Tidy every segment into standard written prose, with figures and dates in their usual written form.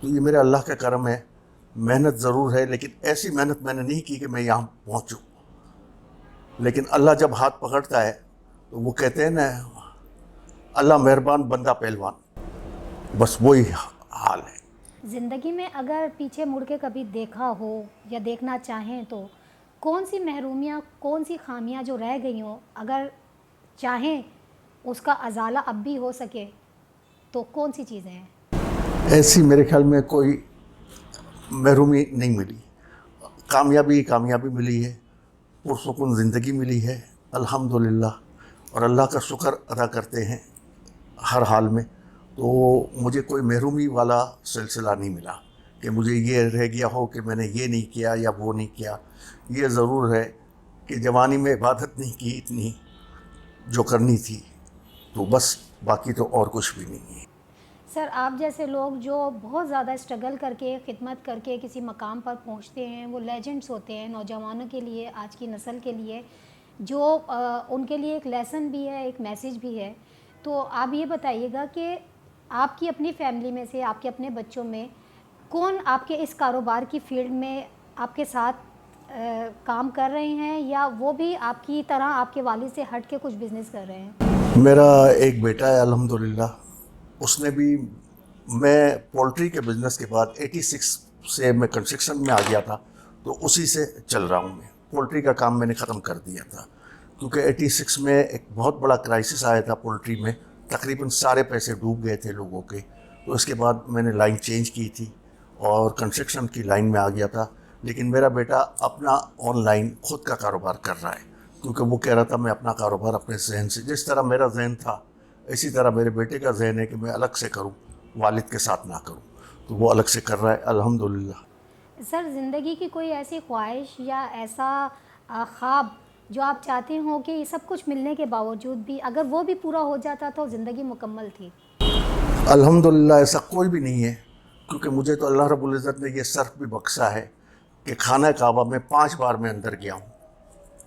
تو یہ میرا اللہ کا کرم ہے. محنت ضرور ہے, لیکن ایسی محنت میں نے نہیں کی کہ میں یہاں پہنچوں. لیکن اللہ جب ہاتھ پکڑتا ہے تو وہ کہتے ہیں نا, اللہ مہربان بندہ پہلوان, بس وہی حال ہے. زندگی میں اگر پیچھے مڑ کے کبھی دیکھا ہو یا دیکھنا چاہیں تو کون سی محرومیاں, کون سی خامیاں جو رہ گئی ہوں, اگر چاہیں اس کا ازالہ اب بھی ہو سکے تو کون سی چیزیں ہیں؟ ایسی میرے خیال میں کوئی محرومی نہیں ملی. کامیابی ملی ہے, پرسکون زندگی ملی ہے الحمدللہ, اور اللہ کا شکر ادا کرتے ہیں ہر حال میں. تو مجھے کوئی محرومی والا سلسلہ نہیں ملا کہ مجھے یہ رہ گیا ہو کہ میں نے یہ نہیں کیا یا وہ نہیں کیا. یہ ضرور ہے کہ جوانی میں عبادت نہیں کی اتنی جو کرنی تھی, تو بس, باقی تو اور کچھ بھی نہیں ہے. سر, آپ جیسے لوگ جو بہت زیادہ اسٹرگل کر کے, خدمت کر کے کسی مقام پر پہنچتے ہیں, وہ لیجنڈس ہوتے ہیں نوجوانوں کے لیے, آج کی نسل کے لیے, جو ان کے لیے ایک لیسن بھی ہے, ایک میسیج بھی ہے. تو آپ یہ بتائیے گا کہ آپ کی اپنی فیملی میں سے, آپ کے اپنے بچوں میں کون آپ کے اس کاروبار کی فیلڈ میں آپ کے ساتھ کام کر رہے ہیں, یا وہ بھی آپ کی طرح آپ کے والد سے ہٹ کے کچھ بزنس کر رہے ہیں؟ میرا ایک بیٹا ہے الحمدللہ, اس نے بھی, میں پولٹری کے بزنس کے بعد 86 سے میں کنسٹرکشن میں آ گیا تھا, تو اسی سے چل رہا ہوں. میں پولٹری کا کام میں نے ختم کر دیا تھا, کیونکہ 86 میں ایک بہت بڑا کرائسس آیا تھا پولٹری میں, تقریباً سارے پیسے ڈوب گئے تھے لوگوں کے. تو اس کے بعد میں نے لائن چینج کی تھی اور کنسٹرکشن کی لائن میں آ گیا تھا. لیکن میرا بیٹا اپنا آن لائن خود کا کاروبار کر رہا ہے, کیونکہ وہ کہہ رہا تھا میں اپنا کاروبار اپنے ذہن سے, جس طرح میرا ذہن تھا اسی طرح میرے بیٹے کا ذہن ہے کہ میں الگ سے کروں, والد کے ساتھ نہ کروں, تو وہ الگ سے کر رہا ہے الحمدللہ. سر, زندگی کی کوئی ایسی خواہش یا ایسا خواب جو آپ چاہتے ہوں کہ یہ سب کچھ ملنے کے باوجود بھی اگر وہ بھی پورا ہو جاتا تو زندگی مکمل تھی؟ الحمدللہ ایسا کوئی بھی نہیں ہے, کیونکہ مجھے تو اللہ رب العزت نے یہ شرف بھی بخشا ہے کہ خانہ کعبہ میں 5 بار میں اندر گیا ہوں,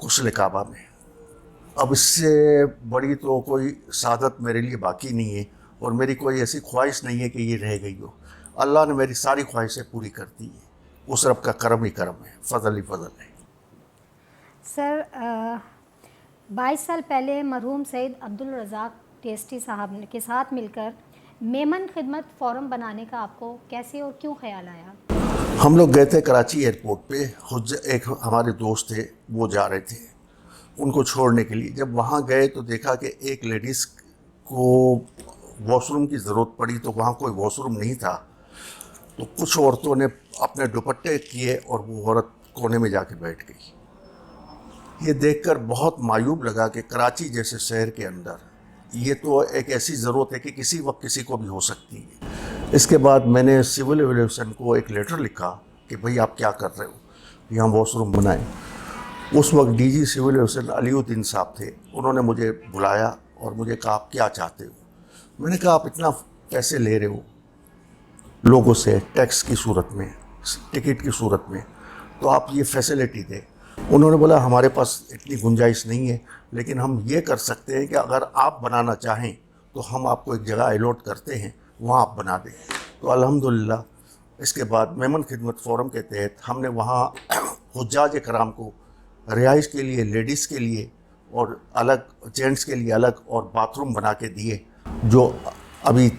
غسل کعبہ میں. اب اس سے بڑی تو کوئی سعادت میرے لیے باقی نہیں ہے, اور میری کوئی ایسی خواہش نہیں ہے کہ یہ رہ گئی ہو. اللہ نے میری ساری خواہشیں پوری کر دی ہیں, اس رب کا کرم ہی کرم ہے, فضل ہی فضل ہے. سر, 22 سال پہلے مرحوم سید عبدالرزاق ٹیسٹی صاحب کے ساتھ مل کر میمن خدمت فورم بنانے کا آپ کو کیسے اور کیوں خیال آیا؟ ہم لوگ گئے تھے کراچی ایئرپورٹ پہ, ایک ہمارے دوست تھے, وہ جا رہے تھے ان کو چھوڑنے کے لیے. جب وہاں گئے تو دیکھا کہ ایک لیڈیز کو واش روم کی ضرورت پڑی, تو وہاں کوئی واش روم نہیں تھا. تو کچھ عورتوں نے اپنے دوپٹے کیے اور وہ عورت کونے میں جا کے بیٹھ گئی. یہ دیکھ کر بہت معیوب لگا کہ کراچی جیسے شہر کے اندر یہ تو ایک ایسی ضرورت ہے کہ کسی وقت کسی کو بھی ہو سکتی ہے. اس کے بعد میں نے سول ایویلیشن کو ایک لیٹر لکھا کہ بھئی آپ کیا کر رہے ہو, یہاں واش روم بنائیں. اس وقت ڈی جی سول ایویلیشن علی الدین صاحب تھے, انہوں نے مجھے بلایا اور مجھے کہا آپ کیا چاہتے ہو. میں نے کہا آپ اتنا پیسے لے رہے ہو لوگوں سے ٹیکس کی صورت میں, ٹکٹ کی صورت میں, تو آپ یہ فیسلٹی دیں. انہوں نے بولا ہمارے پاس اتنی گنجائش نہیں ہے, لیکن ہم یہ کر سکتے ہیں کہ اگر آپ بنانا چاہیں تو ہم آپ کو ایک جگہ الاٹ کرتے ہیں, وہاں آپ بنا دیں. تو الحمدللہ اس کے بعد میمن خدمت فورم کے تحت ہم نے وہاں حجاج کرام کو رہائش کے لیے, لیڈیز کے لیے اور الگ, جینٹس کے لیے الگ, اور باتھ روم بنا کے دیے, جو ابھی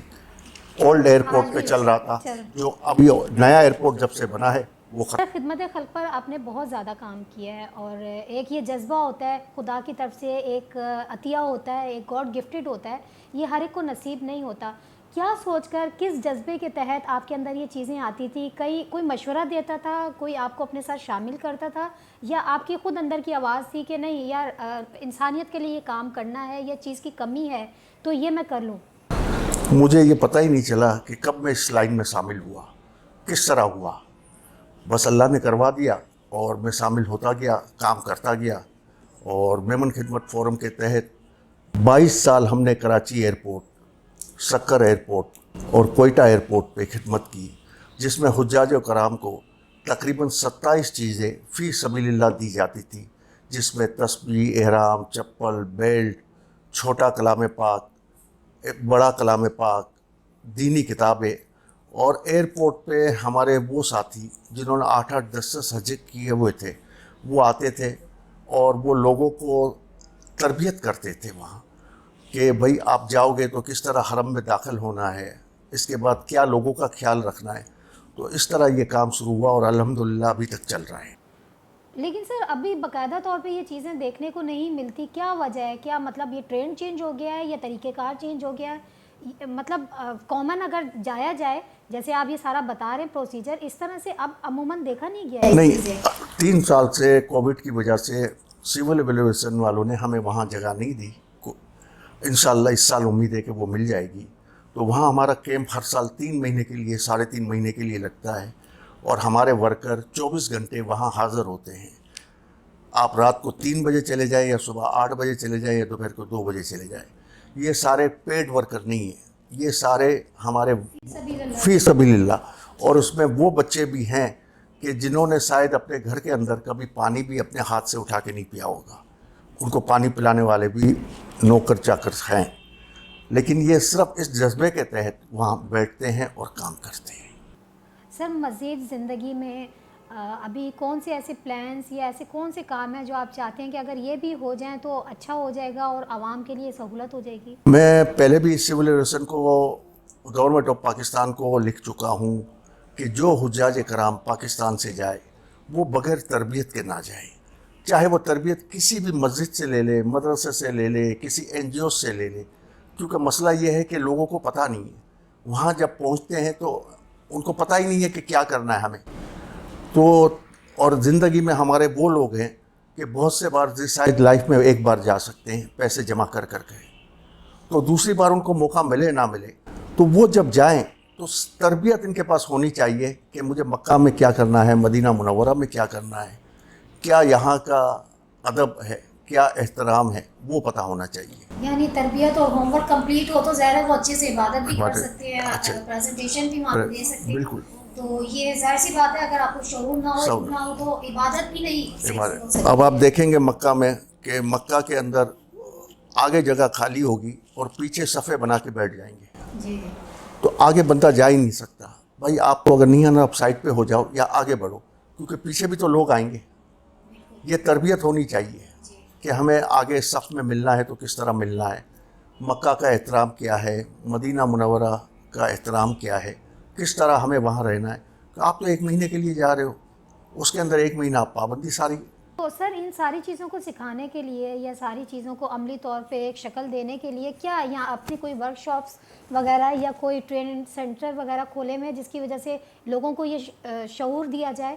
اولڈ ایئرپورٹ پہ چل رہا تھا, جو ابھی نیا ایئرپورٹ جب سے بنا ہے وہ ختم. خدمت خلق پر آپ نے بہت زیادہ کام کیا ہے, اور ایک یہ جذبہ ہوتا ہے خدا کی طرف سے, ایک عطیہ ہوتا ہے, ایک گاڈ گفٹڈ ہوتا ہے, یہ ہر ایک کو نصیب نہیں ہوتا. کیا سوچ کر, کس جذبے کے تحت آپ کے اندر یہ چیزیں آتی تھی؟ کوئی مشورہ دیتا تھا, کوئی آپ کو اپنے ساتھ شامل کرتا تھا, یا آپ کی خود اندر کی آواز تھی کہ نہیں یار انسانیت کے لیے یہ کام کرنا ہے, یہ چیز کی کمی ہے تو یہ میں کر لوں؟ مجھے یہ پتہ ہی نہیں چلا کہ کب میں اس لائن میں شامل ہوا, کس طرح ہوا. بس اللہ نے کروا دیا اور میں شامل ہوتا گیا, کام کرتا گیا. اور میمن خدمت فورم کے تحت 22 سال ہم نے کراچی ایئرپورٹ, سکر ایئرپورٹ اور کوئٹہ ایئرپورٹ پہ خدمت کی, جس میں حجاج کرام کو تقریباً 27 چیزیں فی سبیل اللہ دی جاتی تھی, جس میں تسبیح, احرام, چپل, بیلٹ, چھوٹا کلام پاک, ایک بڑا کلام پاک, دینی کتابیں, اور ایئرپورٹ پہ ہمارے وہ ساتھی جنہوں نے 8-8 10 حج کیے ہوئے تھے وہ آتے تھے اور وہ لوگوں کو تربیت کرتے تھے وہاں کہ بھائی آپ جاؤ گے تو کس طرح حرم میں داخل ہونا ہے، اس کے بعد کیا لوگوں کا خیال رکھنا ہے. تو اس طرح یہ کام شروع ہوا اور الحمدللہ ابھی تک چل رہا ہے. لیکن سر ابھی باقاعدہ طور پہ یہ چیزیں دیکھنے کو نہیں ملتی، کیا وجہ ہے؟ کیا مطلب یہ ٹرینڈ چینج ہو گیا ہے یا طریقہ کار چینج ہو گیا ہے؟ مطلب کامن اگر جایا جائے جیسے آپ یہ سارا بتا رہے ہیں پروسیجر، اس طرح سے اب عموماً دیکھا نہیں گیا ہے نہیں، 3 سال سے کووڈ کی وجہ سے سول ایویلیویشن والوں نے ہمیں وہاں جگہ نہیں دی. انشاءاللہ اس سال امید ہے کہ وہ مل جائے گی. تو وہاں ہمارا کیمپ ہر سال 3 مہینے کے لیے 3.5 مہینے کے لیے لگتا ہے اور ہمارے ورکر 24 گھنٹے وہاں حاضر ہوتے ہیں. آپ رات کو 3 بجے چلے جائیں یا صبح 8 بجے چلے جائیں یا دوپہر کو 2 بجے چلے جائیں. یہ سارے پیڈ ورکر نہیں ہیں، یہ سارے ہمارے فی سبیل اللہ. اور اس میں وہ بچے بھی ہیں کہ جنہوں نے شاید اپنے گھر کے اندر کبھی پانی بھی اپنے ہاتھ سے اٹھا کے نہیں پیا ہوگا. ان کو پانی پلانے والے بھی نوکر چاکر ہیں، لیکن یہ صرف اس جذبے کے تحت وہاں بیٹھتے ہیں اور کام کرتے ہیں. سر مزید زندگی میں ابھی کون سے ایسے پلانس یا ایسے کون سے کام ہیں جو آپ چاہتے ہیں کہ اگر یہ بھی ہو جائیں تو اچھا ہو جائے گا اور عوام کے لیے سہولت ہو جائے گی؟ میں پہلے بھی سول ایویلیویشن کو گورنمنٹ آف پاکستان کو لکھ چکا ہوں کہ جو حجاج کرام پاکستان سے جائے وہ بغیر تربیت کے نہ جائے. چاہے وہ تربیت کسی بھی مسجد سے لے لے، مدرسے سے لے لے، کسی این جی او سے لے لے. کیونکہ مسئلہ یہ ہے کہ لوگوں کو پتہ نہیں ہے. وہاں جب پہنچتے ہیں تو ان کو پتہ ہی نہیں ہے کہ کیا کرنا ہے ہمیں. تو اور زندگی میں ہمارے وہ لوگ ہیں کہ بہت سے بار شاید لائف میں ایک بار جا سکتے ہیں پیسے جمع کر کے، تو دوسری بار ان کو موقع ملے نہ ملے تو وہ جب جائیں تو تربیت ان کے پاس ہونی چاہیے کہ مجھے مکہ میں کیا کرنا ہے، مدینہ منورہ میں کیا کرنا ہے، کیا یہاں کا ادب ہے، کیا احترام ہے، وہ پتہ ہونا چاہیے. یعنی تربیت اور ہوم ورک کمپلیٹ ہو تو ظاہر ہے وہ اچھے سے عبادت بھی کر سکتے ہیں، پریزنٹیشن بھی وہاں دے سکتے ہیں. بالکل. تو یہ ظاہر سی بات ہے اگر آپ کو شعور نہ ہو تو عبادت بھی نہیں ہو سکتی. اب آپ دیکھیں گے مکہ میں کہ مکہ کے اندر آگے جگہ خالی ہوگی اور پیچھے صفحے بنا کے بیٹھ جائیں گے. جی. تو آگے بندہ جا ہی نہیں سکتا. بھائی آپ کو اگر نہیں آنا آپ سائڈ پہ ہو جاؤ یا آگے بڑھو، کیونکہ پیچھے بھی تو لوگ آئیں گے. یہ تربیت ہونی چاہیے کہ ہمیں آگے صف میں ملنا ہے تو کس طرح ملنا ہے، مکہ کا احترام کیا ہے، مدینہ منورہ کا احترام کیا ہے، کس طرح ہمیں وہاں رہنا ہے. کہ آپ تو 1 مہینے کے لیے جا رہے ہو، اس کے اندر 1 مہینہ آپ پابندی ساری. تو سر ان ساری چیزوں کو سکھانے کے لیے یا ساری چیزوں کو عملی طور پہ ایک شکل دینے کے لیے کیا یہاں اپنی کوئی ورک شاپس وغیرہ یا کوئی ٹریننگ سینٹر وغیرہ کھولے میں جس کی وجہ سے لوگوں کو یہ شعور دیا جائے؟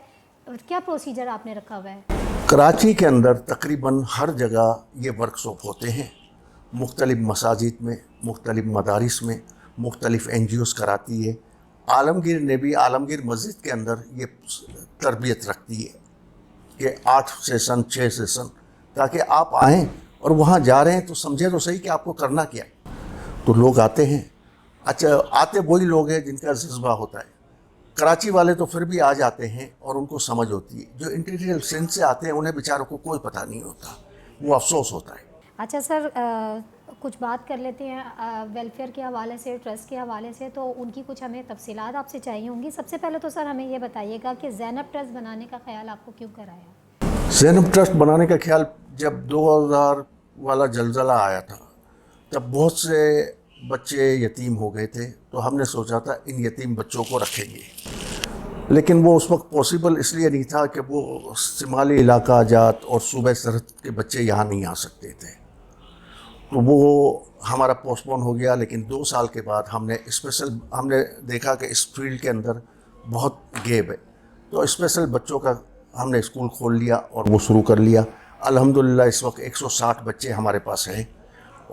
کیا پروسیجر آپ نے رکھا ہوا ہے؟ کراچی کے اندر تقریباً ہر جگہ یہ ورک شاپ ہوتے ہیں، مختلف مساجد میں، مختلف مدارس میں، مختلف این جی اوز کراتی ہے. عالمگیر نے بھی عالمگیر مسجد کے اندر یہ تربیت رکھتی ہے کہ 8 سیشن 6 سیشن، تاکہ آپ آئیں اور وہاں جا رہے ہیں تو سمجھیں تو صحیح کہ آپ کو کرنا کیا ہے. تو لوگ آتے ہیں. اچھا آتے وہی لوگ ہیں جن کا جذبہ ہوتا ہے. کراچی والے تو پھر بھی آ جاتے ہیں اور ان کو سمجھ ہوتی ہے. جو انٹیریل سندھ سے آتے ہیں انہیں بیچاروں کو کوئی پتہ نہیں ہوتا، وہ افسوس ہوتا ہے. اچھا سر کچھ بات کر لیتے ہیں ویلفیئر کے حوالے سے، ٹرسٹ کے حوالے سے، تو ان کی کچھ ہمیں تفصیلات آپ سے چاہیے ہوں گی. سب سے پہلے تو سر ہمیں یہ بتائیے گا کہ زینب ٹرسٹ بنانے کا خیال آپ کو کیوں کرایا؟ زینب ٹرسٹ بنانے کا خیال جب 2000 والا زلزلہ آیا تھا تب بہت سے بچے یتیم ہو گئے تھے، تو ہم نے سوچا تھا ان یتیم بچوں کو رکھیں گے. لیکن وہ اس وقت پاسبل اس لیے نہیں تھا کہ وہ شمالی علاقہ جات اور صوبہ سرحد کے بچے یہاں نہیں آ سکتے تھے. تو وہ ہمارا پوسٹ پون ہو گیا. لیکن 2 سال کے بعد ہم نے دیکھا کہ اس فیلڈ کے اندر بہت گیپ ہے، تو اسپیشل بچوں کا ہم نے اسکول کھول لیا اور وہ شروع کر لیا. الحمدللہ اس وقت 160 بچے ہمارے پاس ہیں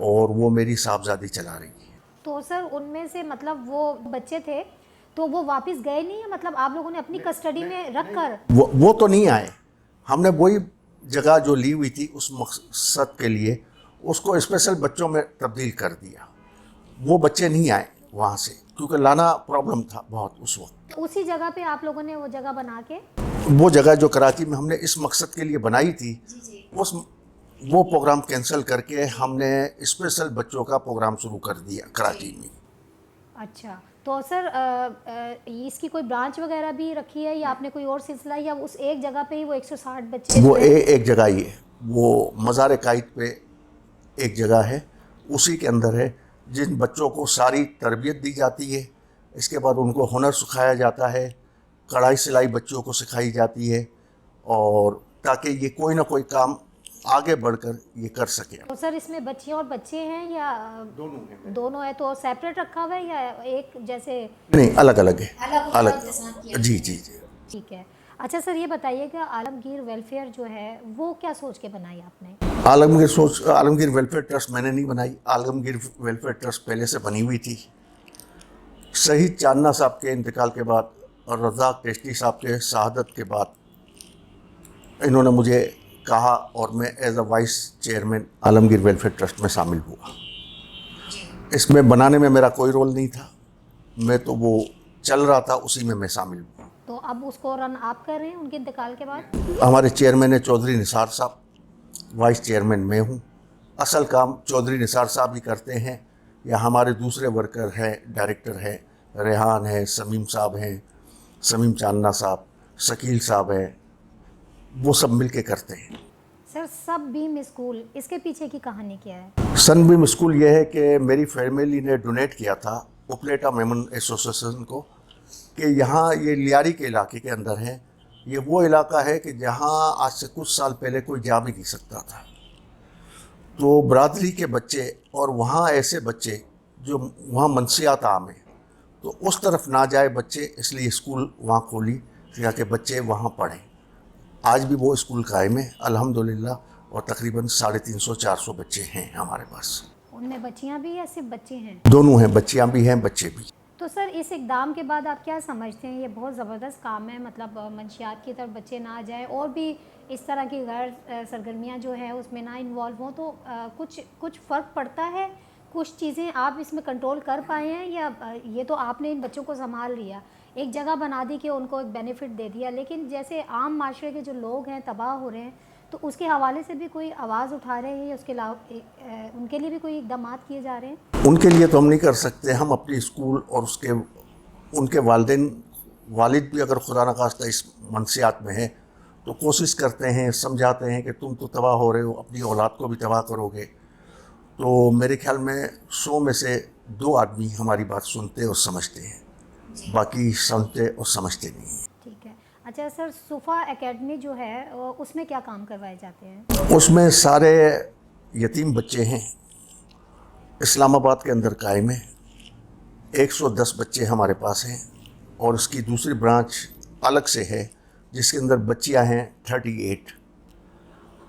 اور وہ میری صاحبزادی چلا رہی ہے. تو سر ان میں سے مطلب وہ بچے تھے تو وہ واپس گئے نہیں ہیں؟ مطلب آپ لوگوں نے اپنی کسٹڈی میں رکھ کر وہ تو نہیں آئے. ہم نے وہی جگہ جو لی ہوئی تھی اس مقصد کے لیے اس کو اسپیشل بچوں میں تبدیل کر دیا. وہ بچے نہیں آئے وہاں سے کیونکہ لانا پرابلم تھا بہت اس وقت. اسی جگہ پہ آپ لوگوں نے وہ جگہ بنا کے وہ جگہ جو کراچی میں ہم نے اس مقصد کے لیے بنائی تھی وہ پروگرام کینسل کر کے ہم نے اسپیشل بچوں کا پروگرام شروع کر دیا کراچی میں. اچھا تو سر اس کی کوئی برانچ وغیرہ بھی رکھی ہے یا آپ نے کوئی اور سلسلہ یا اس ایک جگہ پہ ہی وہ 160 بچے؟ وہ ایک جگہ ہی ہے، وہ مزار قائد پہ ایک جگہ ہے، اسی کے اندر ہے، جن بچوں کو ساری تربیت دی جاتی ہے، اس کے بعد ان کو ہنر سکھایا جاتا ہے، کڑھائی سلائی بچوں کو سکھائی جاتی ہے، اور تاکہ یہ کوئی نہ کوئی کام آگے بڑھ کر یہ کر سکے۔ تو سر اس میں بچیاں اور بچے ہیں یا دونوں ہے؟ تو سیپریٹ رکھا ہوا ہے یا ایک جیسے؟ نہیں، الگ الگ ہے، الگ، جی جی جی۔ ٹھیک ہے۔ اچھا سر یہ بتائیے کہ عالمگیر ویلفیئر جو ہے وہ کیا سوچ کے بنائی آپ نے؟ عالمگیر ویلفیئر ٹرسٹ میں نے نہیں بنائی، عالمگیر ویلفیئر ٹرسٹ پہلے سے بنی ہوئی تھی۔ شہید چاندنا صاحب کے انتقال کے بعد اور رزاق کشتی صاحب کے شہادت کے بعد انہوں نے مجھے کہا اور میں as a vice chairman Alamgir welfare trust میں شامل ہوا۔ اس میں بنانے میں میرا کوئی رول نہیں تھا، میں تو وہ چل رہا تھا، اسی میں شامل ہوا۔ تو اب اس کو رن آپ کر رہے ہیں ان کے انتقال کے بعد؟ ہمارے چیئرمین چودھری نثار صاحب، وائس چیئرمین میں ہوں۔ اصل کام چودھری نثار صاحب ہی کرتے ہیں، یا ہمارے دوسرے ورکر ہیں، ڈائریکٹر ہیں، ریحان ہے، سمیم صاحب ہیں، سمیم چاندنا صاحب، شکیل صاحب ہیں، وہ سب مل کے کرتے ہیں۔ سر سب بیم اسکول، اس کے پیچھے کی کہانی کیا ہے؟ سن بیم اسکول یہ ہے کہ میری فیملی نے ڈونیٹ کیا تھا اپلیٹا میمن ایسوسیشن کو، کہ یہاں یہ لیاری کے علاقے کے اندر ہے، یہ وہ علاقہ ہے کہ جہاں آج سے کچھ سال پہلے کوئی جا بھی نہیں سکتا تھا، تو برادری کے بچے اور وہاں ایسے بچے جو وہاں منشیات عام ہیں، تو اس طرف نہ جائے بچے، اس لیے اسکول وہاں کھولی تاکہ بچے وہاں پڑھیں۔ آج بھی وہ اسکول قائم ہے الحمدللہ، اور تقریباً 350-400 بچے ہیں ہمارے پاس۔ ان میں بچیاں بھی یا صرف بچے ہیں؟ دونوں ہیں، بچیاں بھی ہیں، بچے بھی۔ تو سر اس اقدام کے بعد آپ کیا سمجھتے ہیں؟ یہ بہت زبردست کام ہے، مطلب منشیات کی طرف بچے نہ جائیں اور بھی اس طرح کی غیر سرگرمیاں جو ہیں اس میں نہ انوالو ہوں، تو کچھ فرق پڑتا ہے؟ کچھ چیزیں آپ اس میں کنٹرول کر پائے ہیں یا یہ تو آپ نے ان بچوں کو سنبھال لیا، ایک جگہ بنا دی کہ ان کو ایک بینیفٹ دے دیا، لیکن جیسے عام معاشرے کے جو لوگ ہیں تباہ ہو رہے ہیں، تو اس کے حوالے سے بھی کوئی آواز اٹھا رہے ہیں یا اس کے علاوہ ان کے لیے بھی کوئی اقدامات کیے جا رہے ہیں؟ ان کے لیے تو ہم نہیں کر سکتے، ہم اپنی اسکول اور ان کے والدین، والد بھی اگر خدا نخواستہ اس منشیات میں ہیں تو کوشش کرتے ہیں، سمجھاتے ہیں کہ تم تو تباہ ہو رہے ہو، اپنی اولاد کو بھی تباہ کرو گے۔ تو میرے خیال میں 100 میں سے 2 آدمی ہماری بات سنتے اور سمجھتے ہیں، باقی سنتے اور سمجھتے نہیں ہیں۔ ٹھیک ہے۔ اچھا سر صفا اکیڈمی جو ہے اس میں کیا کام کروائے جاتے ہیں؟ اس میں سارے یتیم بچے ہیں، اسلام آباد کے اندر قائم ہے، 110 بچے ہمارے پاس ہیں، اور اس کی دوسری برانچ الگ سے ہے جس کے اندر بچیاں ہیں 38۔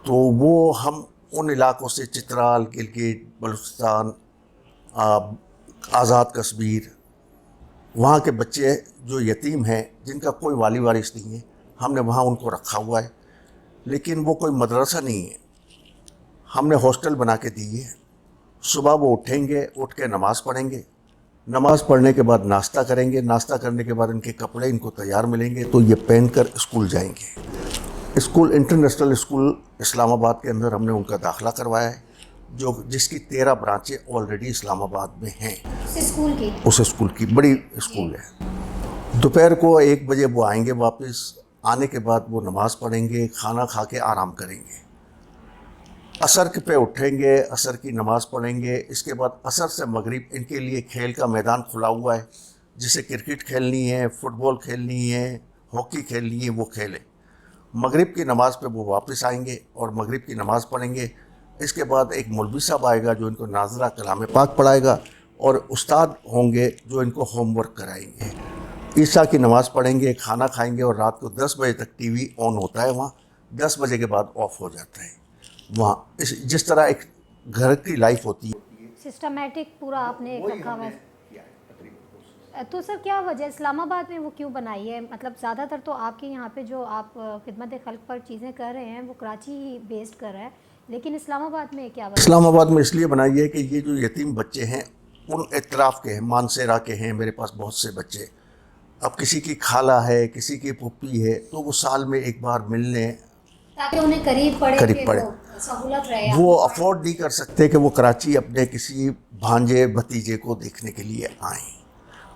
تو وہ ہم ان علاقوں سے چترال، گلگت بلوچستان، آزاد کشمیر، وہاں کے بچے جو یتیم ہیں، جن کا کوئی والی وارث نہیں ہے، ہم نے وہاں ان کو رکھا ہوا ہے، لیکن وہ کوئی مدرسہ نہیں ہے، ہم نے ہاسٹل بنا کے دی ہے۔ صبح وہ اٹھیں گے، اٹھ کے نماز پڑھیں گے، نماز پڑھنے کے بعد ناشتہ کریں گے، ناشتہ کرنے کے بعد ان کے کپڑے ان کو تیار ملیں گے، تو یہ پہن کر اسکول جائیں گے۔ اسکول انٹرنیشنل اسکول اسلام آباد کے اندر ہم نے ان کا داخلہ کروایا ہے، جس کی 13 برانچیں آلریڈی اسلام آباد میں ہیں۔ اس اسکول کی بڑی اسکول ہے۔ دوپہر کو 1 بجے وہ آئیں گے واپس، آنے کے بعد وہ نماز پڑھیں گے، کھانا کھا کے آرام کریں گے، عصر پہ اٹھیں گے، عصر کی نماز پڑھیں گے، اس کے بعد عصر سے مغرب ان کے لیے کھیل کا میدان کھلا ہوا ہے، جسے کرکٹ کھیلنی ہے، فٹ بال کھیلنی ہے، ہاکی کھیلنی ہے، وہ کھیلیں۔ مغرب کی نماز پہ وہ واپس آئیں گے اور مغرب کی نماز پڑھیں گے۔ اس کے بعد ایک مولوی صاحب آئے گا جو ان کو ناظرہ کلام پاک پڑھائے گا، اور استاد ہوں گے جو ان کو ہوم ورک کرائیں گے۔ عشاء کی نماز پڑھیں گے، کھانا کھائیں گے، اور رات کو 10 بجے تک ٹی وی آن ہوتا ہے وہاں، 10 بجے کے بعد آف ہو جاتا ہے وہاں۔ جس طرح ایک گھر کی لائف ہوتی ہے، سسٹمیٹک پورا آپ نے رکھا ہوا ہے۔ تو سر کیا وجہ اسلام آباد میں وہ کیوں بنائی ہے؟ مطلب زیادہ تر تو آپ کے یہاں پہ جو آپ خدمت خلق پر چیزیں کر رہے ہیں وہ کراچی ہی بیسڈ کر رہا ہے، لیکن اسلام آباد میں کیا وجہ؟ اسلام آباد میں اس لیے بنائی ہے کہ یہ جو یتیم بچے ہیں ان اطراف کے ہیں، مانسیرا کے ہیں، میرے پاس بہت سے بچے، اب کسی کی خالہ ہے، کسی کی پھپھی ہے، تو وہ سال میں ایک بار ملنے، تاکہ انہیں قریب پڑے سہولت رہے۔ وہ افورڈ نہیں کر سکتے کہ وہ کراچی اپنے کسی بھانجے بھتیجے کو دیکھنے کے لیے آئیں،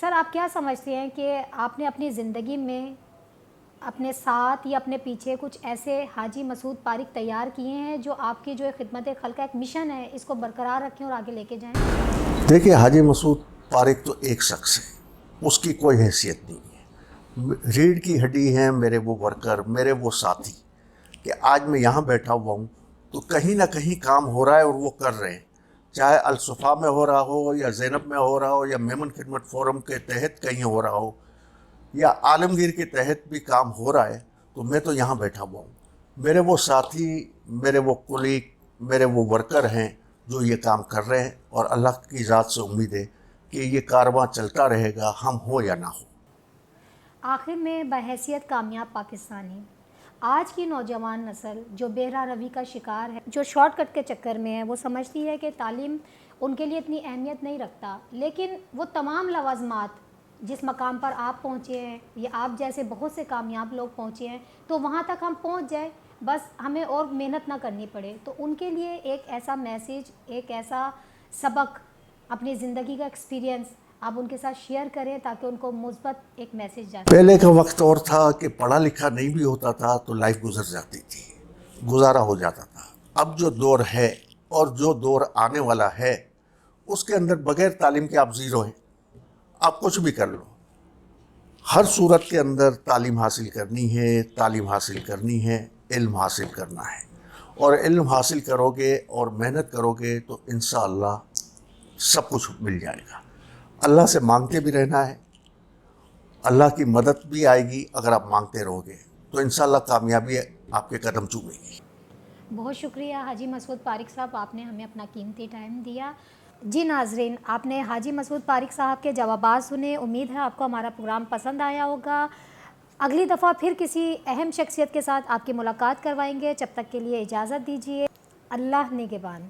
سر آپ کیا سمجھتے ہیں کہ آپ نے اپنی زندگی میں اپنے ساتھ یا اپنے پیچھے کچھ ایسے حاجی مسعود طارق تیار کیے ہیں جو آپ کی جو خدمت خلق کا ایک مشن ہے اس کو برقرار رکھیں اور آگے لے کے جائیں؟ دیکھیے حاجی مسعود طارق تو ایک شخص ہے، اس کی کوئی حیثیت نہیں ہے، ریڑھ کی ہڈی ہیں میرے وہ ورکر، میرے وہ ساتھی، کہ آج میں یہاں بیٹھا ہوا ہوں تو کہیں نہ کہیں کام ہو رہا ہے اور وہ کر رہے ہیں، چاہے الصفا میں ہو رہا ہو یا زینب میں ہو رہا ہو یا میمن خدمت فورم کے تحت کہیں ہو رہا ہو یا عالمگیر کے تحت بھی کام ہو رہا ہے، تو میں تو یہاں بیٹھا ہوا ہوں، میرے وہ ساتھی، میرے وہ کولیگ، میرے وہ ورکر ہیں جو یہ کام کر رہے ہیں، اور اللہ کی ذات سے امید ہے کہ یہ کارواں چلتا رہے گا، ہم ہو یا نہ ہو۔ آخر میں بحیثیت کامیاب پاکستانی، آج کی نوجوان نسل جو بے راہ روی کا شکار ہے، جو شارٹ کٹ کے چکر میں ہے، وہ سمجھتی ہے کہ تعلیم ان کے لیے اتنی اہمیت نہیں رکھتا، لیکن وہ تمام لوازمات جس مقام پر آپ پہنچے ہیں یا آپ جیسے بہت سے کامیاب لوگ پہنچے ہیں تو وہاں تک ہم پہنچ جائیں، بس ہمیں اور محنت نہ کرنی پڑے۔ تو ان کے لیے ایک ایسا میسیج، ایک ایسا سبق، اپنی زندگی کا ایکسپیرینس آپ ان کے ساتھ شیئر کریں تاکہ ان کو مثبت ایک میسیج جائے۔ پہلے کا وقت اور تھا کہ پڑھا لکھا نہیں بھی ہوتا تھا تو لائف گزر جاتی تھی، گزارا ہو جاتا تھا۔ اب جو دور ہے اور جو دور آنے والا ہے اس کے اندر بغیر تعلیم کے آپ زیرو ہیں، آپ کچھ بھی کر لو، ہر صورت کے اندر تعلیم حاصل کرنی ہے، تعلیم حاصل کرنی ہے، علم حاصل کرنا ہے، اور علم حاصل کرو گے اور محنت کرو گے تو انشاءاللہ سب کچھ مل جائے گا۔ اللہ سے مانگتے بھی رہنا ہے، اللہ کی مدد بھی آئے گی اگر آپ مانگتے رہو گے تو انشاءاللہ کامیابی آپ کے قدم چومے گی۔ بہت شکریہ حاجی مسعود طارق صاحب، آپ نے ہمیں اپنا قیمتی ٹائم دیا۔ جی ناظرین، آپ نے حاجی مسعود طارق صاحب کے جوابات سنے، امید ہے آپ کو ہمارا پروگرام پسند آیا ہوگا۔ اگلی دفعہ پھر کسی اہم شخصیت کے ساتھ آپ کی ملاقات کروائیں گے، جب تک کے لیے اجازت دیجیے۔ اللہ نگہبان۔